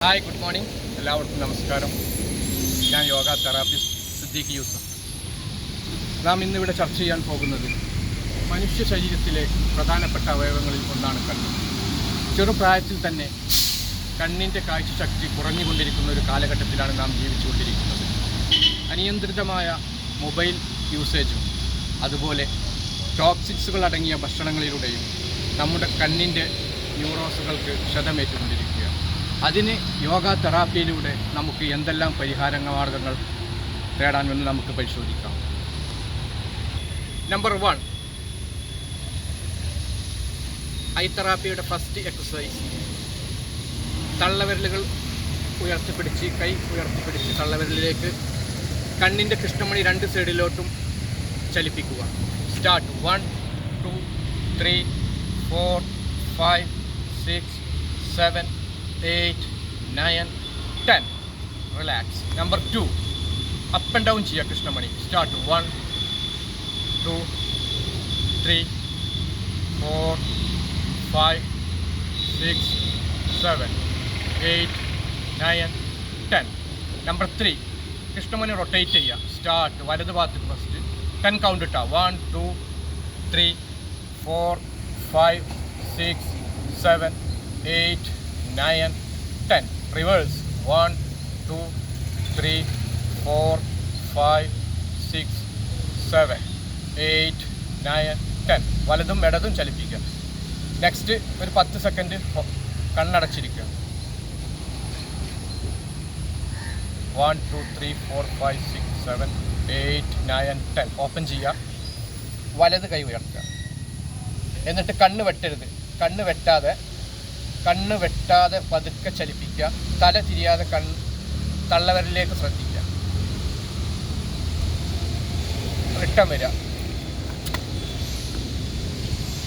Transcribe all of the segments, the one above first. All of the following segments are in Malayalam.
Hi, good morning. എല്ലാവർക്കും നമസ്കാരം. ഞാൻ യോഗ തെറാപ്പിസ്റ്റ് സിദ്ദീഖ് യൂസഫ്. നാം ഇന്നിവിടെ ചർച്ച ചെയ്യാൻ പോകുന്നത് മനുഷ്യ ശരീരത്തിലെ പ്രധാനപ്പെട്ട അവയവങ്ങളിൽ ഒന്നാണ് കണ്ണ്. ചെറുപ്രായത്തിൽ തന്നെ കണ്ണിൻ്റെ കാഴ്ചശക്തി കുറഞ്ഞുകൊണ്ടിരിക്കുന്ന ഒരു കാലഘട്ടത്തിലാണ് നാം ജീവിച്ചുകൊണ്ടിരിക്കുന്നത്. അനിയന്ത്രിതമായ മൊബൈൽ യൂസേജും അതുപോലെ ടോക്സിക്സുകൾ അടങ്ങിയ ഭക്ഷണങ്ങളിലൂടെയും നമ്മുടെ കണ്ണിൻ്റെ ന്യൂറോസുകൾക്ക് ക്ഷതമേറ്റുകൊണ്ടിരിക്കുകയാണ്. അതിന് യോഗ തെറാപ്പിയിലൂടെ നമുക്ക് എന്തെല്ലാം പരിഹാര മാർഗങ്ങൾ തേടാമെന്ന് നമുക്ക് പരിശോധിക്കാം. നമ്പർ 1, ഐ തെറാപ്പിയുടെ ഫസ്റ്റ് എക്സസൈസ്. തള്ളവിരലുകൾ ഉയർത്തിപ്പിടിച്ച്, കൈ ഉയർത്തിപ്പിടിച്ച് തള്ളവിരലിലേക്ക് കണ്ണിൻ്റെ കൃഷ്ണമണി 2 സൈഡിലോട്ടും ചലിപ്പിക്കുക. Start. 1, 2, 3, 4, 5, 6, 7, 8, 9, 10. Relax. Number 2, up and down ചെയ്യുക കൃഷ്ണമണി. സ്റ്റാർട്ട്. 1, 2, 3, 4, 5, 6, 7, 8, 9, 10. നമ്പർ 3, കൃഷ്ണമണി റൊട്ടേറ്റ് ചെയ്യുക. സ്റ്റാർട്ട്. വലത് ഭാഗത്ത് ഫസ്റ്റ് 10 കൗണ്ട് ഇട്ടാ. 1, 2, 3, 4, 5, 6, 7, 8, 9, 10. റിവേഴ്സ്. 1, 2, 3, 4, 5, 6, 7, 8, 9, 10. വലതും ഇടതും ചലിപ്പിക്കുക. നെക്സ്റ്റ് ഒരു 10 സെക്കൻഡ് കണ്ണടച്ചിരിക്കുക. 1, 2, 3, 4, 5, 6, 7, 8, 9, 10. ഓപ്പൺ ചെയ്യുക. വലത് കൈ ഉയർത്തുക. എന്നിട്ട് കണ്ണ് വെട്ടരുത്. കണ്ണ് വെട്ടാതെ പതുക്കെ ചലിപ്പിക്കുക. തല തിരിയാതെ തള്ളവിരലിലേക്ക് ശ്രദ്ധിക്കുക. റിട്ടം വരിക.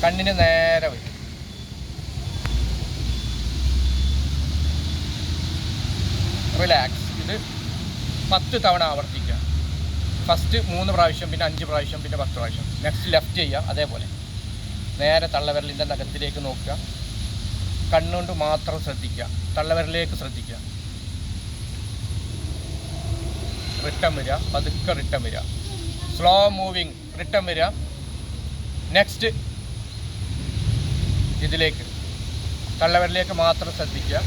കണ്ണിന് നേരെ വരും. റിലാക്സ്. ഇത് 10 തവണ ആവർത്തിക്കുക. ഫസ്റ്റ് 3 പ്രാവശ്യം, പിന്നെ 5 പ്രാവശ്യം, പിന്നെ 10 പ്രാവശ്യം. നെക്സ്റ്റ് ലെഫ്റ്റ് ചെയ്യുക. അതേപോലെ നേരെ തള്ളവിരലിൻ്റെ നഖത്തിലേക്ക് നോക്കുക. കണ്ണുകൊണ്ട് മാത്രം ശ്രദ്ധിക്കുക. തള്ളവിരലിലേക്ക് ശ്രദ്ധിക്കുക. റിട്ടം വരിക. പതുക്കെ റിട്ടം വരിക. Slow moving. റിട്ടം വരിക. നെക്സ്റ്റ് ഇതിലേക്ക് തള്ളവിരലിലേക്ക് മാത്രം ശ്രദ്ധിക്കുക.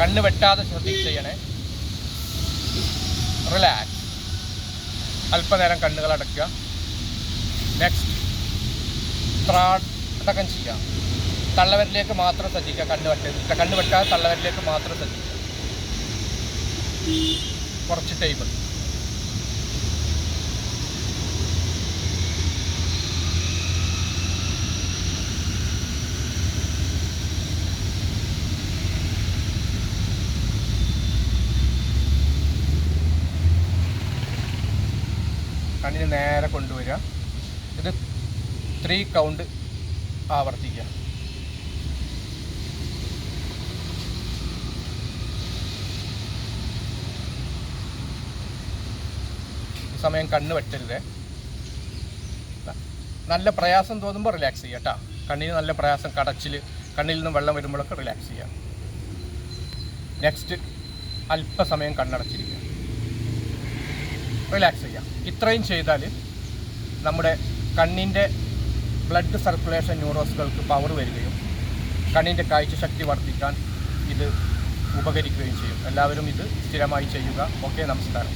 കണ്ണ് വെട്ടാതെ ചെയ്യണേ. റിലാക്സ്. അല്പനേരം കണ്ണുകൾ അടയ്ക്കുക. നെക്സ്റ്റ് അടക്കം ചെയ്യുക. തള്ളവിരലിലേക്ക് മാത്രം ശ്രദ്ധിക്കുക. കണ്ണ് വെട്ടാതെ തള്ളവിരലിലേക്ക് മാത്രം ശ്രദ്ധിക്കുക. കുറച്ച് ടൈം. കണ്ണിന് നേരെ കൊണ്ടുവരിക. ഇത് 3 കൗണ്ട് ആവർത്തിക്കുക. ഈ സമയം കണ്ണ് വെട്ടരുത്. നല്ല പ്രയാസം തോന്നുമ്പോൾ റിലാക്സ് ചെയ്യുക കേട്ടോ. കണ്ണിന് നല്ല പ്രയാസം, കടച്ചിൽ, കണ്ണിൽ നിന്ന് വെള്ളം വരുമ്പോഴൊക്കെ റിലാക്സ് ചെയ്യുക. നെക്സ്റ്റ് അല്പസമയം കണ്ണടച്ചിരിക്കുക. റിലാക്സ് ചെയ്യുക. ഇത്രയും ചെയ്താൽ നമ്മുടെ കണ്ണിൻ്റെ ബ്ലഡ് സർക്കുലേഷൻ ന്യൂറോസുകൾക്ക് പവർ വരികയും കണ്ണിൻ്റെ കാഴ്ചശക്തി വർദ്ധിക്കാൻ ഇത് ഉപകരിക്കുകയും ചെയ്യും. എല്ലാവരും ഇത് സ്ഥിരമായി ചെയ്യുക. ഓക്കെ, നമസ്കാരം.